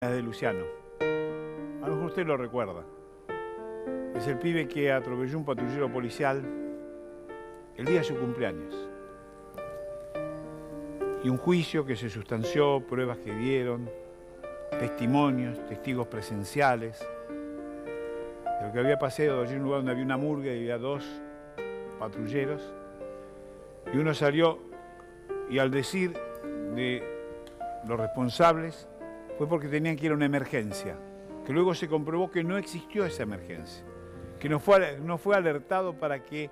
De Luciano. A lo mejor usted lo recuerda. Es el pibe que atropelló un patrullero policial el día de su cumpleaños. Y un juicio que se sustanció, pruebas que dieron, testimonios, testigos presenciales. De lo que había pasado allí en un lugar donde había una murga y había dos patrulleros. Y uno salió y al decir de los responsables fue porque tenían que ir a una emergencia, que luego se comprobó que no existió esa emergencia, que no fue alertado para que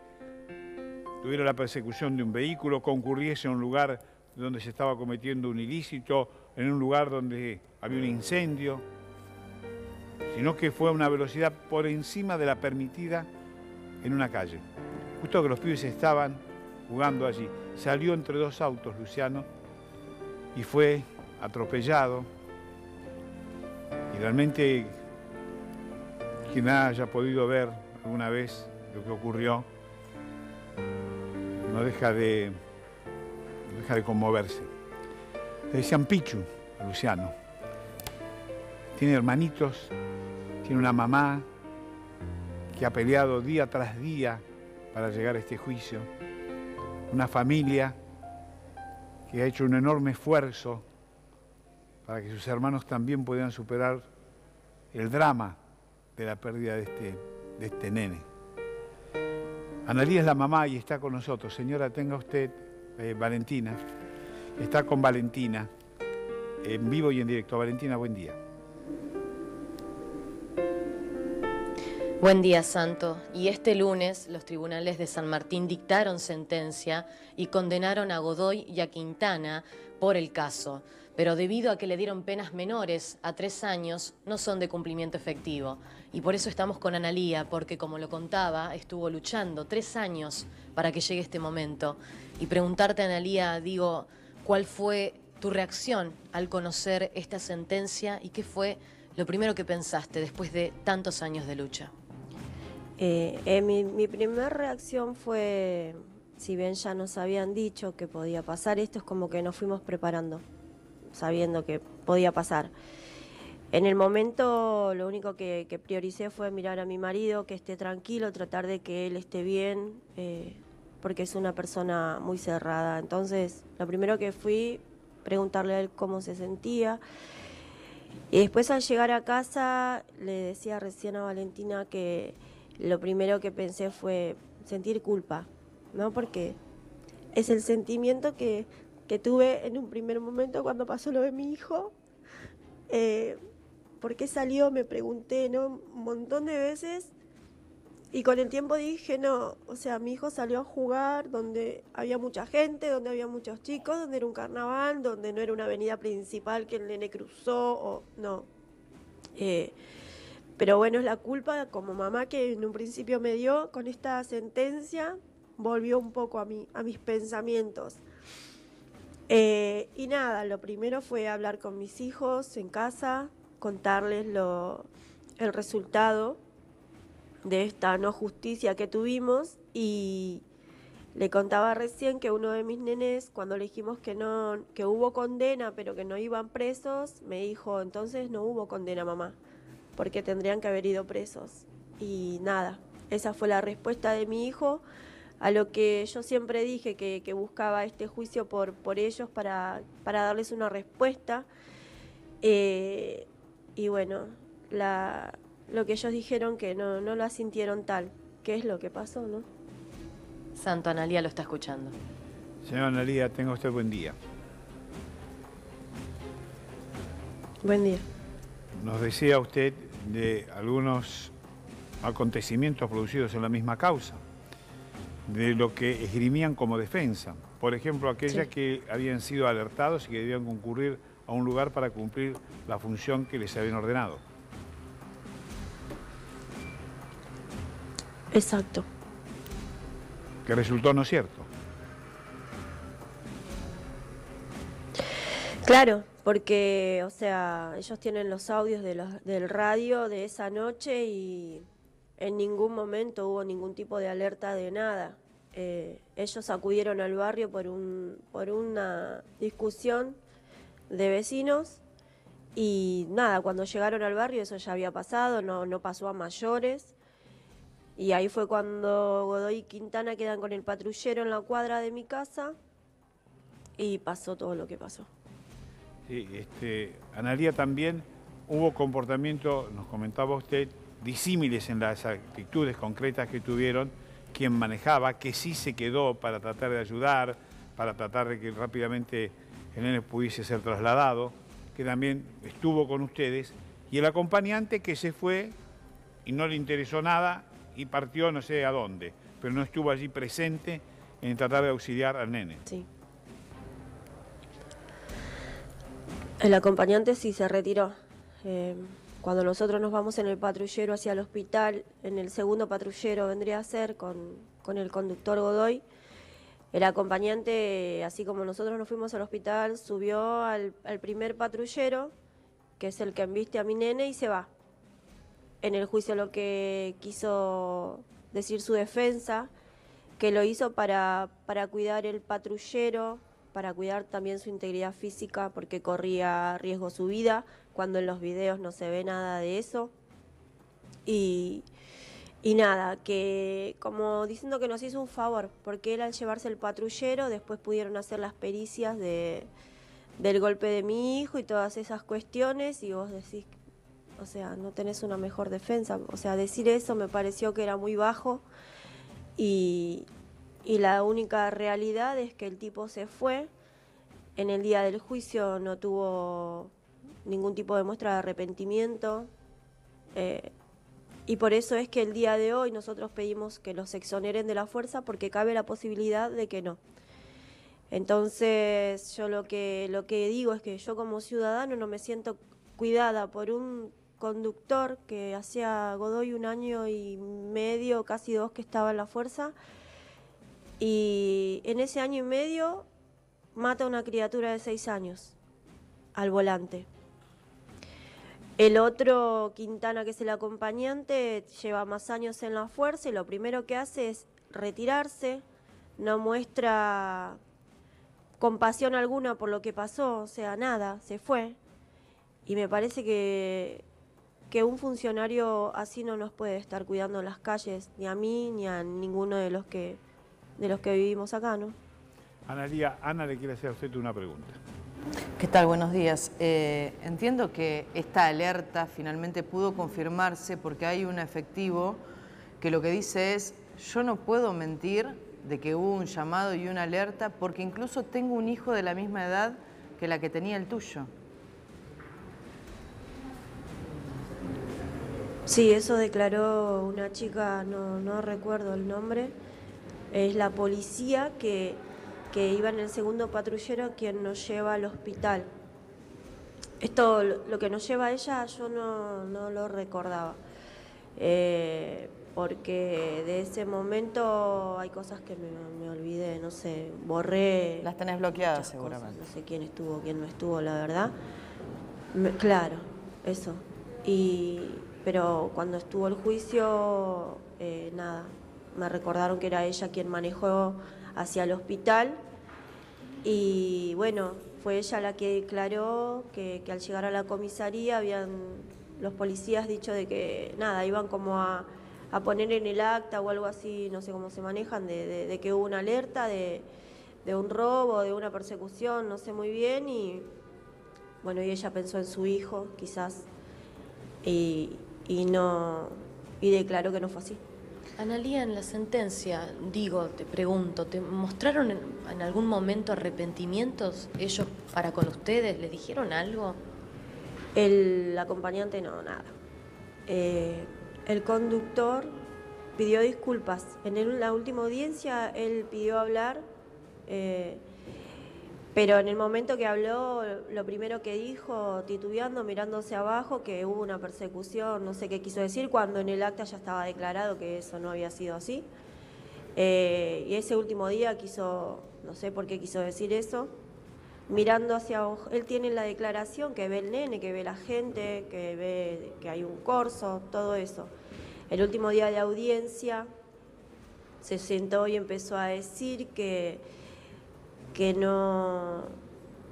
tuviera la persecución de un vehículo, concurriese a un lugar donde se estaba cometiendo un ilícito, en un lugar donde había un incendio, sino que fue a una velocidad por encima de la permitida en una calle. Justo que los pibes estaban jugando allí. Salió entre dos autos, Luciano, y fue atropellado. Y realmente, quien haya podido ver alguna vez lo que ocurrió, no deja de conmoverse. Le decían Pichu a Luciano. Tiene hermanitos, tiene una mamá que ha peleado día tras día para llegar a este juicio. Una familia que ha hecho un enorme esfuerzo para que sus hermanos también puedan superar el drama de la pérdida de este nene. Analía es la mamá y está con nosotros. Señora, tenga usted, Valentina, está con Valentina, en vivo y en directo. Valentina, buen día. Buen día, Santo. Y este lunes los tribunales de San Martín dictaron sentencia y condenaron a Godoy y a Quintana por el caso. Pero debido a que le dieron penas menores a 3 años, no son de cumplimiento efectivo. Y por eso estamos con Analía, porque como lo contaba, estuvo luchando 3 años para que llegue este momento. Y preguntarte, Analía, digo, ¿cuál fue tu reacción al conocer esta sentencia y qué fue lo primero que pensaste después de tantos años de lucha? Mi primera reacción fue, si bien ya nos habían dicho que podía pasar esto, es como que nos fuimos preparando, sabiendo que podía pasar. En el momento lo único que prioricé fue mirar a mi marido, que esté tranquilo, tratar de que él esté bien, porque es una persona muy cerrada. Entonces, lo primero que fui, preguntarle a él cómo se sentía. Y después al llegar a casa, le decía recién a Valentina que lo primero que pensé fue sentir culpa, ¿no? Porque es el sentimiento que tuve en un primer momento cuando pasó lo de mi hijo. ¿Por qué salió? Me pregunté, ¿no? Un montón de veces. Y con el tiempo dije, no, o sea, mi hijo salió a jugar donde había mucha gente, donde había muchos chicos, donde era un carnaval, donde no era una avenida principal que el nene cruzó, o no. Pero bueno, es la culpa como mamá que en un principio me dio con esta sentencia, volvió un poco a mis pensamientos. Y nada, lo primero fue hablar con mis hijos en casa, contarles el resultado de esta no justicia que tuvimos, y le contaba recién que uno de mis nenes, cuando le dijimos que no, que hubo condena pero que no iban presos, me dijo, entonces no hubo condena, mamá, porque tendrían que haber ido presos. Y nada, esa fue la respuesta de mi hijo a lo que yo siempre dije, que buscaba este juicio por ellos para darles una respuesta. Y bueno, lo que ellos dijeron que no la sintieron tal. ¿Qué es lo que pasó, no? Santo, Analía lo está escuchando. Señora Analía, tenga usted buen día. Buen día. Nos decía usted de algunos acontecimientos producidos en la misma causa, de lo que esgrimían como defensa. Por ejemplo, aquellas que habían sido alertados y que debían concurrir a un lugar para cumplir la función que les habían ordenado. Exacto. Que resultó no cierto. Claro, porque, o sea, ellos tienen los audios del radio de esa noche y en ningún momento hubo ningún tipo de alerta de nada. Ellos acudieron al barrio por una discusión de vecinos Y nada, cuando llegaron al barrio eso ya había pasado, no pasó a mayores. Y ahí fue cuando Godoy y Quintana quedan con el patrullero en la cuadra de mi casa y pasó todo lo que pasó. Sí, Analía, también hubo comportamiento, nos comentaba usted, disímiles en las actitudes concretas que tuvieron quien manejaba, que sí se quedó para tratar de ayudar, para tratar de que rápidamente el nene pudiese ser trasladado, que también estuvo con ustedes, y el acompañante que se fue y no le interesó nada y partió no sé a dónde, pero no estuvo allí presente en tratar de auxiliar al nene. Sí. El acompañante sí se retiró. Cuando nosotros nos vamos en el patrullero hacia el hospital, en el segundo patrullero vendría a ser con el conductor Godoy, el acompañante, así como nosotros nos fuimos al hospital, subió al primer patrullero, que es el que embiste a mi nene, y se va. En el juicio lo que quiso decir su defensa, que lo hizo para cuidar el patrullero, para cuidar también su integridad física, porque corría riesgo su vida, cuando en los videos no se ve nada de eso. Y nada, que como diciendo que nos hizo un favor, porque él al llevarse el patrullero, después pudieron hacer las pericias del golpe de mi hijo y todas esas cuestiones, y vos decís, o sea, no tenés una mejor defensa. O sea, decir eso me pareció que era muy bajo, y la única realidad es que el tipo se fue. En el día del juicio no tuvo ningún tipo de muestra de arrepentimiento, y por eso es que el día de hoy nosotros pedimos que los exoneren de la fuerza, porque cabe la posibilidad de que no. Entonces yo lo que digo es que yo como ciudadano no me siento cuidada por un conductor que hacía Godoy 1 año y medio, casi 2, que estaba en la fuerza, y en ese año y medio mata a una criatura de 6 años al volante. El otro, Quintana, que es el acompañante, lleva más años en la fuerza y lo primero que hace es retirarse, no muestra compasión alguna por lo que pasó, o sea, nada, se fue. Y me parece que un funcionario así no nos puede estar cuidando en las calles, ni a mí ni a ninguno de los que vivimos acá, ¿no? Analía, Ana le quiere hacer a usted una pregunta. ¿Qué tal? Buenos días. Entiendo que esta alerta finalmente pudo confirmarse porque hay un efectivo que lo que dice es: yo no puedo mentir de que hubo un llamado y una alerta porque incluso tengo un hijo de la misma edad que la que tenía el tuyo. Sí, eso declaró una chica, no recuerdo el nombre, es la policía que iba en el segundo patrullero quien nos lleva al hospital. Esto, lo que nos lleva a ella, yo no lo recordaba, porque de ese momento hay cosas que me olvidé, no sé, borré. Las tenés bloqueadas seguramente. Cosas, no sé quién estuvo, quién no estuvo, la verdad. Claro, eso. Pero cuando estuvo el juicio, nada, me recordaron que era ella quien manejó hacia el hospital, y bueno, fue ella la que declaró que al llegar a la comisaría habían los policías dicho de que nada, iban como a poner en el acta o algo así, no sé cómo se manejan, de que hubo una alerta de un robo, de una persecución, no sé muy bien, y bueno, y ella pensó en su hijo, quizás, y declaró que no fue así. Analía, en la sentencia, te pregunto, ¿te mostraron en algún momento arrepentimientos ellos para con ustedes? ¿Les dijeron algo? El acompañante no, nada. El conductor pidió disculpas. En la última audiencia él pidió hablar, pero en el momento que habló, lo primero que dijo, titubeando, mirándose abajo, que hubo una persecución, no sé qué quiso decir, cuando en el acta ya estaba declarado que eso no había sido así. Y ese último día quiso, no sé por qué quiso decir eso, mirando hacia abajo. Él tiene la declaración que ve el nene, que ve la gente, que ve que hay un corso, todo eso. El último día de audiencia se sentó y empezó a decir que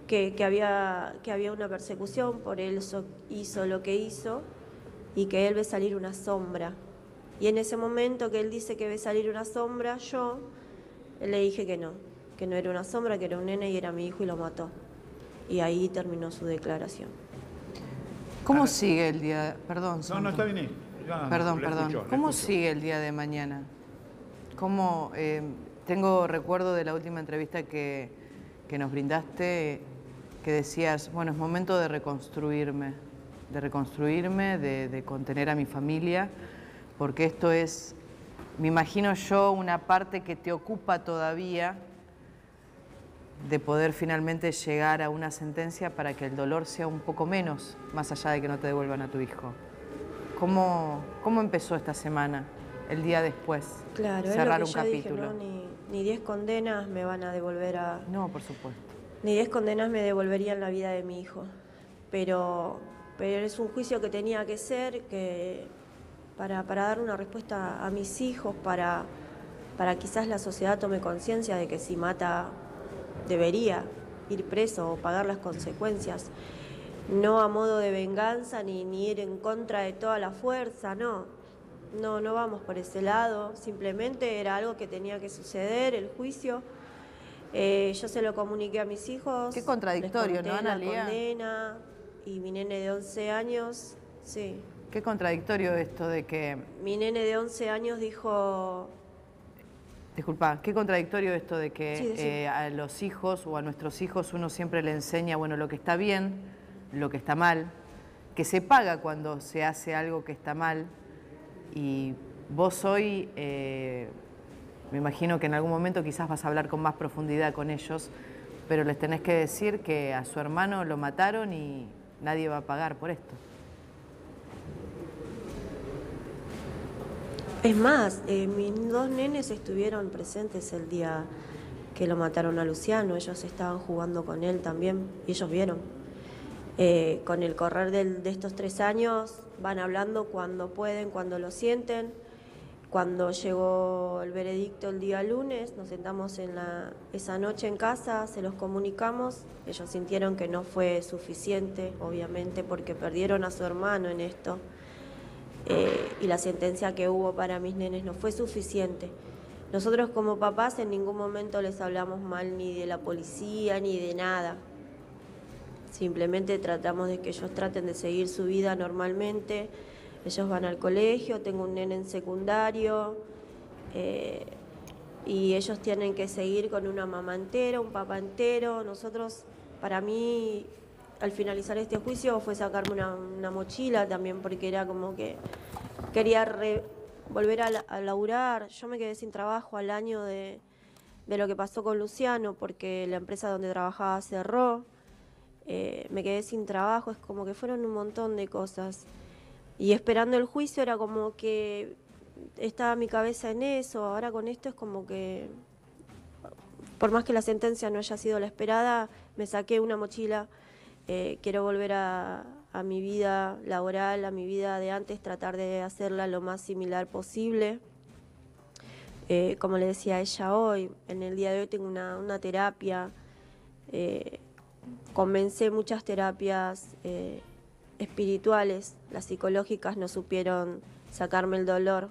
que había una persecución, por él hizo lo que hizo y que él ve salir una sombra. Y en ese momento que él dice que ve salir una sombra, yo le dije que no era una sombra, que era un nene y era mi hijo y lo mató. Y ahí terminó su declaración. ¿Cómo sigue el día? Perdón. No, está bien. Perdón. ¿Cómo sigue el día de mañana? ¿Cómo, tengo recuerdo de la última entrevista que nos brindaste, que decías, bueno, es momento de reconstruirme, de contener a mi familia, porque esto es, me imagino yo, una parte que te ocupa todavía de poder finalmente llegar a una sentencia para que el dolor sea un poco menos, más allá de que no te devuelvan a tu hijo. ¿Cómo empezó esta semana, el día después? Claro, cerrar es lo que un yo capítulo. dije, ¿no? Ni 10 condenas me van a devolver a... No, por supuesto. Ni 10 condenas me devolverían la vida de mi hijo. Pero es un juicio que tenía que ser, que para dar una respuesta a mis hijos, para quizás la sociedad tome conciencia de que si mata debería ir preso o pagar las consecuencias. No a modo de venganza ni ir en contra de toda la fuerza, no vamos por ese lado, simplemente era algo que tenía que suceder, el juicio. Yo se lo comuniqué a mis hijos. Qué contradictorio, les ¿no, conté la Analía? condena, y mi nene de 11 años, sí. Qué contradictorio esto de que... Mi nene de 11 años dijo... Disculpa, qué contradictorio esto de que Sí. a los hijos o a nuestros hijos uno siempre le enseña, bueno, lo que está bien, lo que está mal, que se paga cuando se hace algo que está mal. Y vos hoy, me imagino que en algún momento quizás vas a hablar con más profundidad con ellos, pero les tenés que decir que a su hermano lo mataron y nadie va a pagar por esto. Es más, mis dos nenes estuvieron presentes el día que lo mataron a Luciano. Ellos estaban jugando con él también y ellos vieron. Con el correr de estos 3 años van hablando cuando pueden, cuando lo sienten. Cuando llegó el veredicto el día lunes, nos sentamos esa noche en casa, se los comunicamos. Ellos sintieron que no fue suficiente, obviamente, porque perdieron a su hermano en esto. Y la sentencia que hubo para mis nenes no fue suficiente. Nosotros como papás en ningún momento les hablamos mal ni de la policía ni de nada. Simplemente tratamos de que ellos traten de seguir su vida normalmente. Ellos van al colegio, tengo un nene en secundario, y ellos tienen que seguir con una mamá entera, un papá entero. Nosotros, para mí, al finalizar este juicio fue sacarme una mochila también, porque era como que quería volver a laburar. Yo me quedé sin trabajo al año de lo que pasó con Luciano, porque la empresa donde trabajaba cerró. Me quedé sin trabajo, es como que fueron un montón de cosas. Y esperando el juicio era como que estaba mi cabeza en eso. Ahora con esto es como que, por más que la sentencia no haya sido la esperada, me saqué una mochila. Quiero volver a mi vida laboral, a mi vida de antes, tratar de hacerla lo más similar posible. Como le decía a ella hoy, en el día de hoy tengo una terapia. Comencé muchas terapias espirituales, las psicológicas no supieron sacarme el dolor.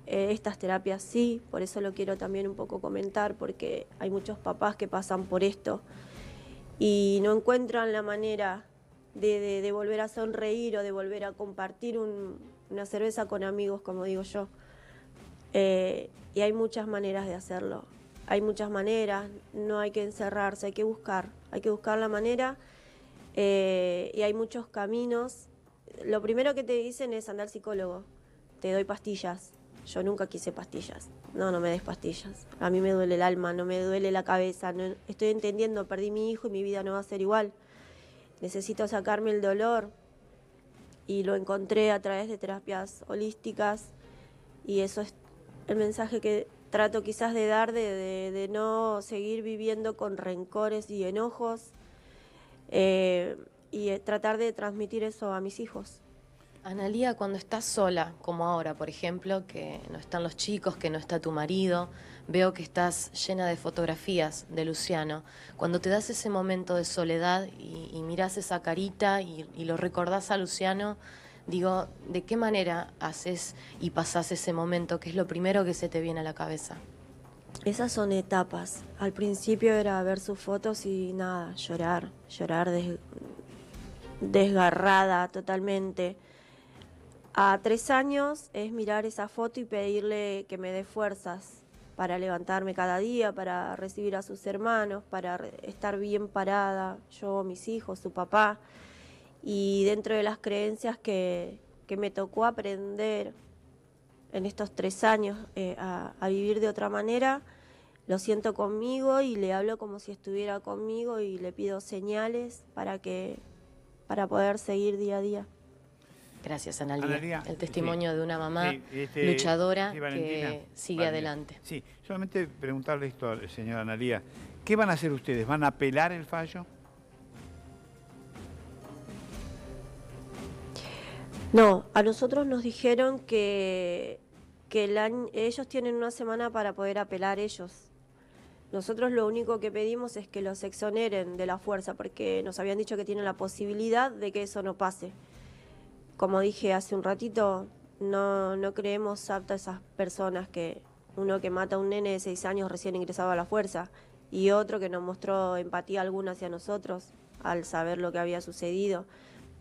Estas terapias sí, por eso lo quiero también un poco comentar, porque hay muchos papás que pasan por esto y no encuentran la manera de volver a sonreír o de volver a compartir una cerveza con amigos, como digo yo. Y hay muchas maneras de hacerlo. Hay muchas maneras, no hay que encerrarse, hay que buscar la manera, y hay muchos caminos. Lo primero que te dicen es andar al psicólogo, te doy pastillas. Yo nunca quise pastillas, no me des pastillas. A mí me duele el alma, no me duele la cabeza, no, estoy entendiendo, perdí mi hijo y mi vida no va a ser igual. Necesito sacarme el dolor y lo encontré a través de terapias holísticas, y eso es el mensaje que trato quizás de dar, de no seguir viviendo con rencores y enojos, y tratar de transmitir eso a mis hijos. Analía, cuando estás sola, como ahora, por ejemplo, que no están los chicos, que no está tu marido, veo que estás llena de fotografías de Luciano. Cuando te das ese momento de soledad y mirás esa carita y lo recordás a Luciano, digo, ¿de qué manera haces y pasás ese momento? ¿Qué es lo primero que se te viene a la cabeza? Esas son etapas. Al principio era ver sus fotos y nada, llorar desgarrada totalmente. A 3 años es mirar esa foto y pedirle que me dé fuerzas para levantarme cada día, para recibir a sus hermanos, para estar bien parada, yo, mis hijos, su papá. Y dentro de las creencias que me tocó aprender en estos 3 años a vivir de otra manera, lo siento conmigo y le hablo como si estuviera conmigo y le pido señales para poder seguir día a día. Gracias, Analía. Analía, el testimonio sí, de una mamá sí, luchadora sí, Valentina, que sigue adelante. Sí, solamente preguntarle esto, señora Analía. ¿Qué van a hacer ustedes? ¿Van a apelar el fallo? No, a nosotros nos dijeron que ellos tienen una semana para poder apelar ellos. Nosotros lo único que pedimos es que los exoneren de la fuerza, porque nos habían dicho que tienen la posibilidad de que eso no pase. Como dije hace un ratito, no creemos aptas a esas personas uno que mata a un nene de 6 años recién ingresado a la fuerza y otro que no mostró empatía alguna hacia nosotros al saber lo que había sucedido.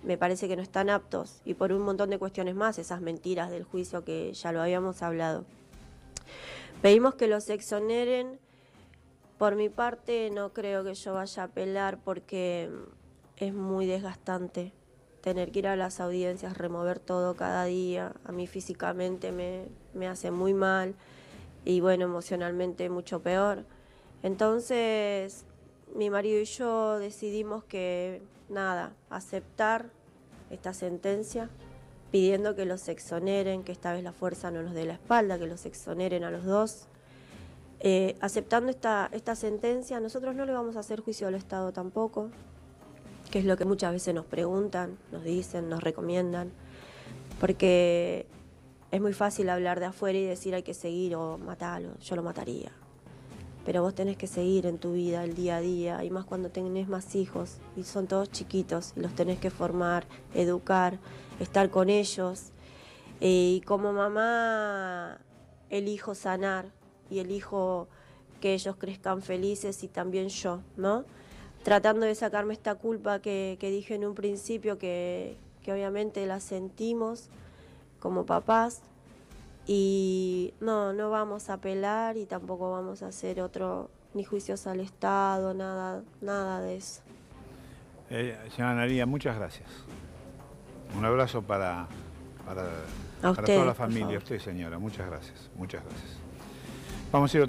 Me parece que no están aptos y por un montón de cuestiones más, esas mentiras del juicio que ya lo habíamos hablado. Pedimos que los exoneren. Por mi parte no creo que yo vaya a apelar porque es muy desgastante tener que ir a las audiencias, remover todo cada día. A mí físicamente me hace muy mal y bueno, emocionalmente mucho peor. Entonces mi marido y yo decidimos que nada, aceptar esta sentencia, pidiendo que los exoneren, que esta vez la fuerza no nos dé la espalda, que los exoneren a los dos. Aceptando esta sentencia, nosotros no le vamos a hacer juicio al Estado tampoco, que es lo que muchas veces nos preguntan, nos dicen, nos recomiendan, porque es muy fácil hablar de afuera y decir hay que seguir o matarlo, yo lo mataría. Pero vos tenés que seguir en tu vida el día a día, y más cuando tenés más hijos, y son todos chiquitos, y los tenés que formar, educar, estar con ellos. Y como mamá elijo sanar, y elijo que ellos crezcan felices y también yo, ¿no? Tratando de sacarme esta culpa que dije en un principio, que obviamente la sentimos como papás, y no vamos a apelar y tampoco vamos a hacer ni juicios al Estado, nada de eso. Señora Analía, muchas gracias. Un abrazo para ustedes, toda la familia. A usted, señora, muchas gracias. Muchas gracias. Vamos a ir